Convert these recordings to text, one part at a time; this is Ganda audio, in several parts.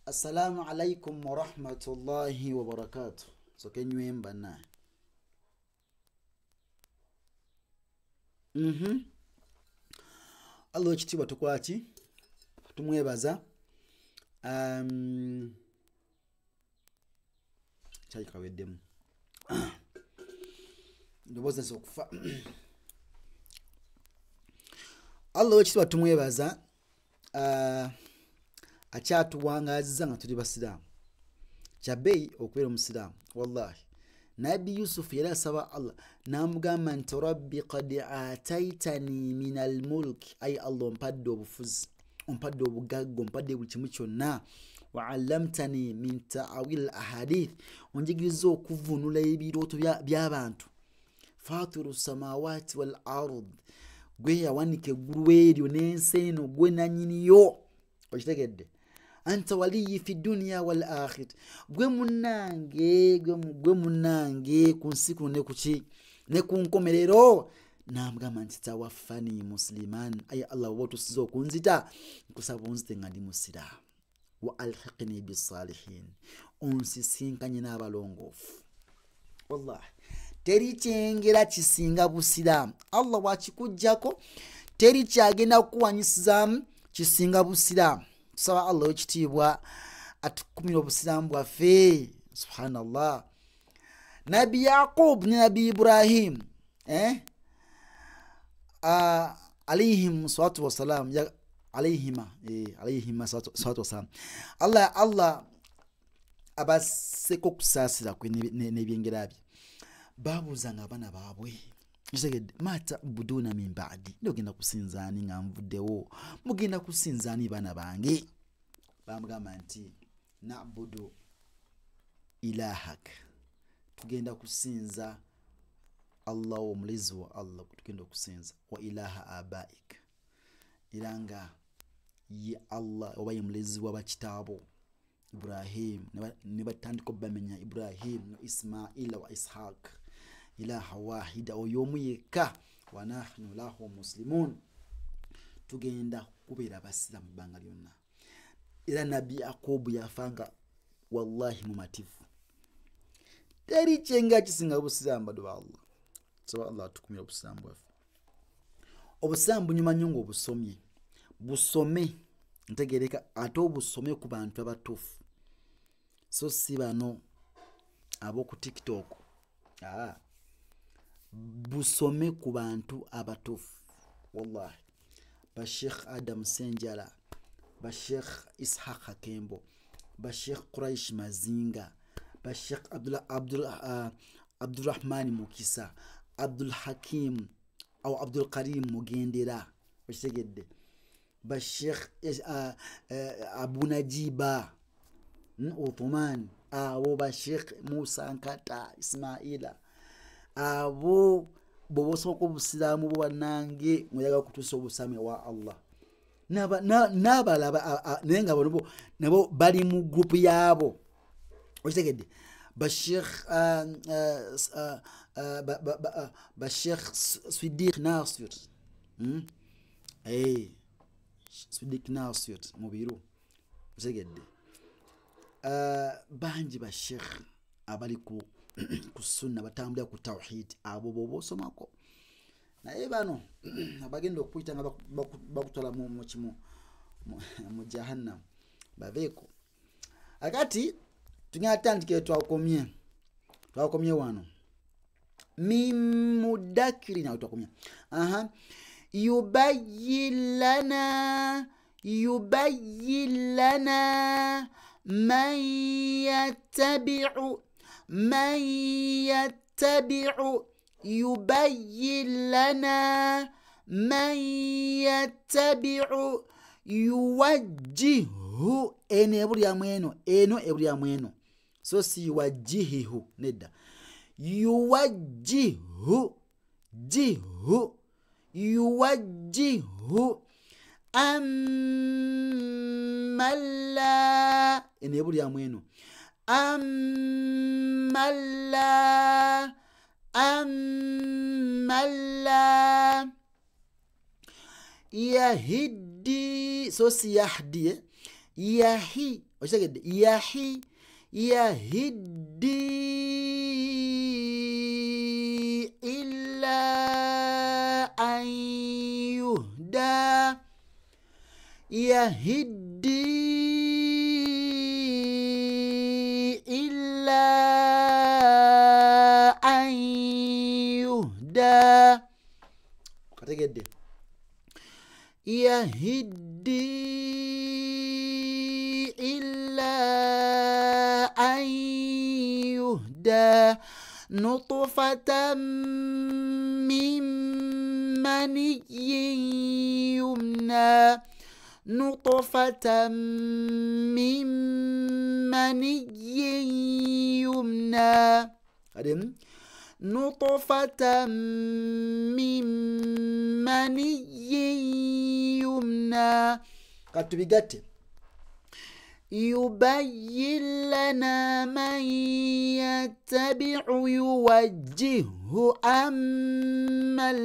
Assalamu alaikum wa rahmatullahi wa barakatuh. So can you remember now? Allah ekitiibwa tukwaki tumwebaza kyali kaweddemu ndowooza nsobola okufa. Allah ekitiibwa tumwebaza akyatuwangaazizza nga tuli basiraamu kyabeeyi okubeera omusiraamu. Wallahi Nabi Yusuf yali asaba Allah n'amugamba nti rabbi qad ataitani min almulki, ay Allah ompadde obufuzi, ompadde obugagga, ompadde buli kimu kyonna, wa allamtani min ta'awil ahadith, onjigiriza okuvunula ebirooto by'abantu. Fatiru samawati wal ard, gwe yawanika eggulu eryo n'ensi eno, gwe nannyiniyo. Okitegedde? Anta waliyi fi dunya wal akhir, gwe munange ku nsi kuno ne kuki ne ku nkomerero. N'amugamba nti tawaffani musliman, aye Allah woba otusiza okunzita nkusaba onzite nga ndi musiraamu, wa alhiqni bisalihin, onsisinkanye n'abalongoofu. Wallahi teri kyengera kisinga busiraamu. Allah bwakikuggyako teri kyagenda kukuwanyisizaamu kisinga busiraamu. Tusaba Allah ekitiibwa atukumira obusiraamu bwaffe. Subhanallah. Nabi Yaqub ne Nabi Ibrahim alayhim salatu wassalam, alayhima salatu wassalam, Allah abaseko okusaasira kwe n'ebyengera bye babuuzanga abaana baabwe, kitegedde, mata buduna min baadi, ndogenda kusinzaani nga nvuddewo, mugenda kusinzaani baana bange? Bamugamba nti nabudu ilahak, tugenda kusinza Allah omulezi wa Allah, tugenda okusinza wa ilaha abaik, era nga ye Allah oba ye mulezi wa bakitaabo Ibrahim, ne batandika obbamenya Ibrahim ne Ismaila wa Ishaq, ilaha wahida, oyo omu yekka, wa nahnu lahu muslimun, tugenda kubeera basiraamu bbanga lyonna. Era Nabi Yaqubu yafanga wallahi mumativu, teri kyenga kisinga busiraamu badu ba Allah. So Allah atukumira obusiraamu bwaffe. Obusiraamu bunyuma nnyo ng'obusomye, busome ntegereka, ate obusome ku bantu abatuufu, so si bano ab'oku TikTok. Busome ku bantu abatuufu. Wallahi ba Sheikh Adam Senjala, ba Sheikh Ishaq Hakembo, ba Sheikh Quraish Mazinga, ba Sheikh Abdurrahman Mukisa, Abdul Hakim au Abdul Karim Mugendera, okitegedde, ba Sheikh Abu Najiba Uthman, abo ba Sheikh Musa Nkata Ismaila, abo bobosoko obusiraamu bwannange muyaga kutuusa obusame wa Allah. N'abalaba naye nga nabo bali mu gurupu yaabo, okitegedde, ba Sheikh Siddiq Nasir, Siddiq Nasir Mubiru, okitegedde, bangi ba Sheikh abali ku sunna batambulira ku tawhid, abo boba osomako. Naye bano abagenda okuyita nga bakutwala mu jahannam babeeko. Akati tugenda tandikire twakomye wano mimudakiri nawe twakomye yubayyin lana man yattabi'u yubayyin lana man yattabi'u yuwajjihu, eno ebulyamu eno ebulyamu eno, so si yuwajjihihu nedda, yuwajjihu amalla, eno ebulyamu eno, amalla yahiddi, so si yahdi, yahi okitegedde yahi yahiddi illa an yuhda yahiddi illa an yuhda kategedde yahiddi illa an yuhda nutfatan min maniyyin yumna نطفة من مني يمنى نطفة من مني يمنى katubigate يبين لنا من يتبع يوجهه أمن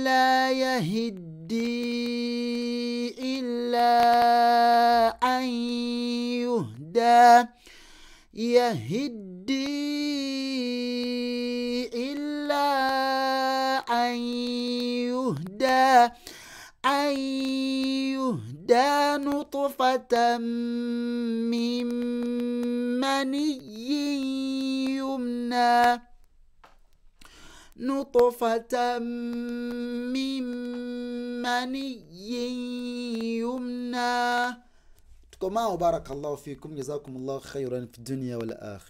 لا يهدي إلا أن يهدى يهدي إلا أن يهدى نطفة من مني يمنى نطفة من مني يمنى. تكما بارك الله فيكم، جزاكم الله خيرا في الدنيا والآخرة.